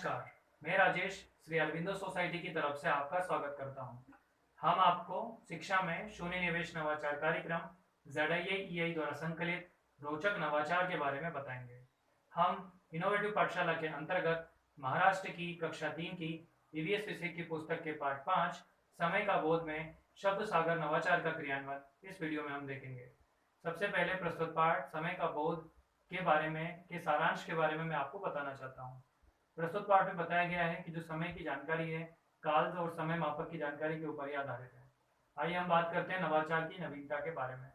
नमस्कार। मैं राजेश श्री अरविंदो सोसाइटी की तरफ से आपका स्वागत करता हूं। हम आपको शिक्षा में शून्य निवेश नवाचार कार्यक्रम ZIA द्वारा संकलित रोचक नवाचार के बारे में बताएंगे। हम इनोवेटिव पाठशाला के अंतर्गत महाराष्ट्र की कक्षा 3 की EVS विषय की पुस्तक के पाठ 5 समय का बोध में शब्द सागर नवाचार का क्रियान्वयन इस वीडियो में हम देखेंगे। सबसे पहले प्रस्तुत पाठ समय का बोध के बारे में के सारांश के बारे में मैं आपको बताना चाहता हूँ। प्रस्तुत पाठ में बताया गया है कि जो समय की जानकारी है काल और समय मापक की जानकारी के ऊपर ही आधारित है। आइए हम बात करते हैं नवाचार की नवीनता के बारे में।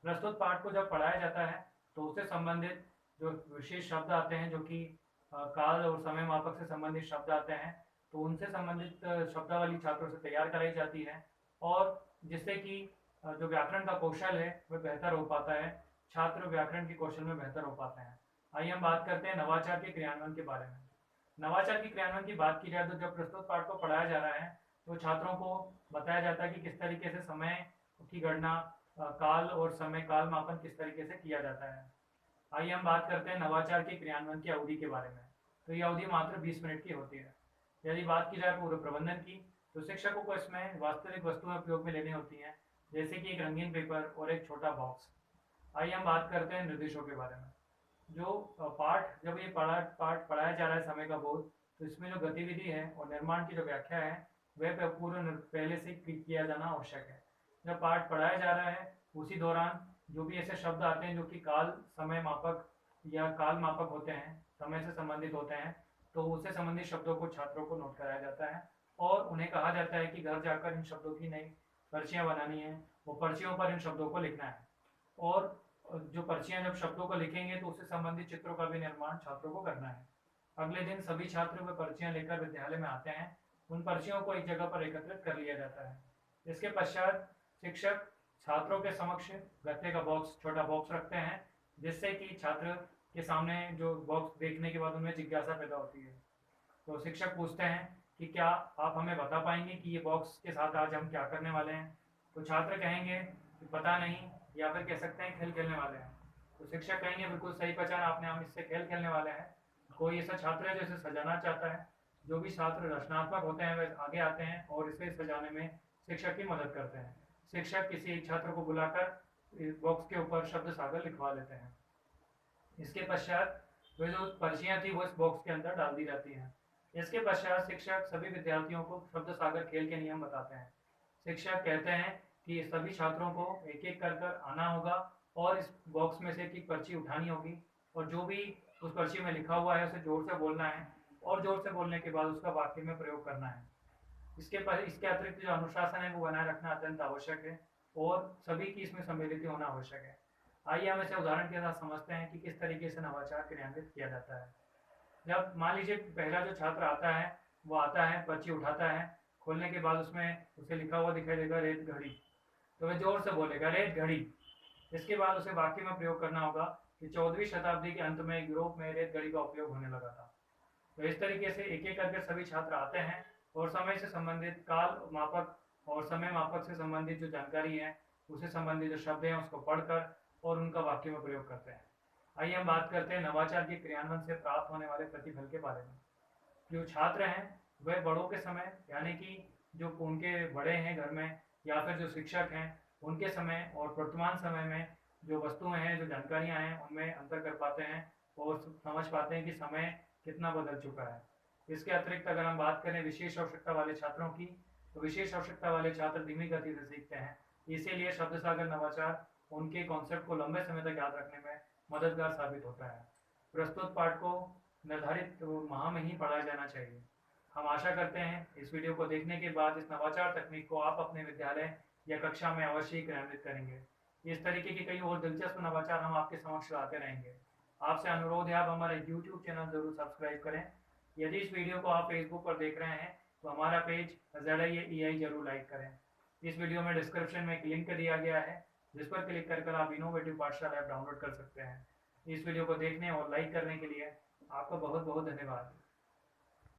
प्रस्तुत पाठ को जब पढ़ाया जाता है तो उससे संबंधित जो विशेष शब्द आते हैं, जो कि काल और समय मापक से संबंधित शब्द आते हैं, तो उनसे संबंधित शब्दावली छात्रों से तैयार कराई जाती है और जिससे कि जो व्याकरण का कौशल है वह बेहतर हो पाता है, छात्र व्याकरण के कौशल में बेहतर हो पाते हैं। आइए हम बात करते हैं नवाचार के क्रियान्वयन के बारे में। नवाचार के क्रियान्वयन की बात की जाए तो जब प्रस्तुत पाठ को पढ़ाया जा रहा है तो छात्रों को बताया जाता है कि किस तरीके से समय की गणना, काल और समय काल मापन किस तरीके से किया जाता है। आइए हम बात करते हैं नवाचार के क्रियान्वयन की अवधि के बारे में। तो यह अवधि मात्र 20 मिनट की होती है। यदि बात की जाए पूर्व प्रबंधन की तो शिक्षकों को इसमें वास्तविक वस्तुएं उपयोग में लेनी होती हैं, जैसे कि एक रंगीन पेपर और एक छोटा बॉक्स। आइए हम बात करते हैं निर्देशों के बारे में। जो पाठ जब ये पाठ पढ़ाया जा रहा है समय का बोध, तो इसमें जो गतिविधि है और निर्माण की जो व्याख्या है वह पूर्व पहले से किया जाना आवश्यक है। जब पाठ पढ़ाया जा रहा है उसी दौरान जो भी ऐसे शब्द आते हैं जो कि काल समय मापक या काल मापक होते हैं, समय से संबंधित होते हैं, तो उससे संबंधित शब्दों को छात्रों को नोट कराया जाता है और उन्हें कहा जाता है कि घर जाकर इन शब्दों की नई पर्चियाँ बनानी है, वो पर्चियों पर इन शब्दों को लिखना है। और जो पर्चियां जब शब्दों को लिखेंगे तो उससे संबंधित चित्रों का भी निर्माण छात्रों को करना है। अगले दिन सभी छात्र वे पर्चियां लेकर विद्यालय में आते हैं। उन पर्चियों को एक जगह पर एकत्रित कर लिया जाता है। इसके पश्चात शिक्षक छात्रों के समक्ष गत्ते का बॉक्स, छोटा बॉक्स रखते हैं, जिससे कि छात्र के सामने जो बॉक्स देखने के बाद उनमें जिज्ञासा पैदा होती है। तो शिक्षक पूछते हैं कि क्या आप हमें बता पाएंगे कि ये बॉक्स के साथ आज हम क्या करने वाले हैं। तो छात्र कहेंगे कि पता नहीं, या फिर कह सकते हैं खेल खेलने वाले हैं। तो शिक्षक कहेंगे बिल्कुल सही पहचान आपने, हम इससे खेल खेलने वाले हैं। कोई ऐसा छात्र है जो इसे सजाना चाहता है। जो भी छात्र रचनात्मक होते हैं वे आगे आते हैं और इसे सजाने में शिक्षक की मदद करते हैं। शिक्षक किसी एक छात्र को बुलाकर इस बॉक्स के ऊपर शब्द सागर लिखवा लेते हैं। इसके पश्चात वे जो पर्चियां थी वो इस बॉक्स के अंदर डाल दी जाती हैं। इसके पश्चात शिक्षक सभी विद्यार्थियों को शब्द सागर खेल के नियम बताते हैं। शिक्षक कहते हैं कि सभी छात्रों को एक एक कर कर आना होगा और इस बॉक्स में से एक पर्ची उठानी होगी और जो भी उस पर्ची में लिखा हुआ है उसे जोर से बोलना है और जोर से बोलने के बाद उसका वाक्य में प्रयोग करना है। इसके अतिरिक्त जो अनुशासन है वो बनाए रखना अत्यंत आवश्यक है और सभी की इसमें सम्मिलित होना आवश्यक है। आइए हम इसे उदाहरण के साथ समझते हैं कि किस तरीके से नवाचार क्रियान्वित किया जाता है। जब मान लीजिए पहला जो छात्र आता है वो आता है, पर्ची उठाता है, खोलने के बाद उसमें उसे लिखा हुआ दिखाई देगा रेत घड़ी, तो वह जोर से बोलेगा रेत घड़ी। इसके बाद उसे वाक्य में प्रयोग करना होगा कि 14वीं शताब्दी के अंत में यूरोप में रेत घड़ी का उपयोग होने लगा था। तो इस तरीके से एक एक करके सभी छात्र आते हैं और समय से संबंधित काल मापक और समय मापक से संबंधित जो जानकारी है उससे संबंधित जो शब्द हैं उसको पढ़कर और उनका वाक्य में प्रयोग करते हैं। आइए हम बात करते हैं नवाचार के क्रियान्वयन से प्राप्त होने वाले प्रतिफल के बारे में। जो छात्र हैं वह बड़ों के समय, यानी कि जो उनके बड़े हैं घर में या फिर जो शिक्षक हैं उनके समय और वर्तमान समय में जो वस्तुएं हैं, जो जानकारियां हैं, उनमें अंतर कर पाते हैं और समझ पाते हैं कि समय कितना बदल चुका है। इसके अतिरिक्त अगर हम बात करें विशेष आवश्यकता वाले छात्रों की, तो विशेष आवश्यकता वाले छात्र धीमी गति से सीखते हैं। इसीलिए शब्द सागर नवाचार उनके कॉन्सेप्ट को लंबे समय तक याद रखने में मददगार साबित होता है। प्रस्तुत पाठ को निर्धारित माह में ही पढ़ाया जाना चाहिए। हम आशा करते हैं इस वीडियो को देखने के बाद इस नवाचार तकनीक को आप अपने विद्यालय या कक्षा में अवश्य ही क्रियान्वित करेंगे। इस तरीके की कई और दिलचस्प नवाचार हम आपके समक्ष लाते रहेंगे। आपसे अनुरोध है आप हमारा YouTube चैनल जरूर सब्सक्राइब करें। यदि इस वीडियो को आप फेसबुक पर देख रहे हैं तो हमारा पेज ZIA जरूर लाइक करें। इस वीडियो में डिस्क्रिप्शन में एक लिंक दिया गया है जिस पर क्लिक कर आप इनोवेटिव पाठशाला ऐप डाउनलोड कर सकते हैं। इस वीडियो को देखने और लाइक करने के लिए आपका बहुत बहुत धन्यवाद।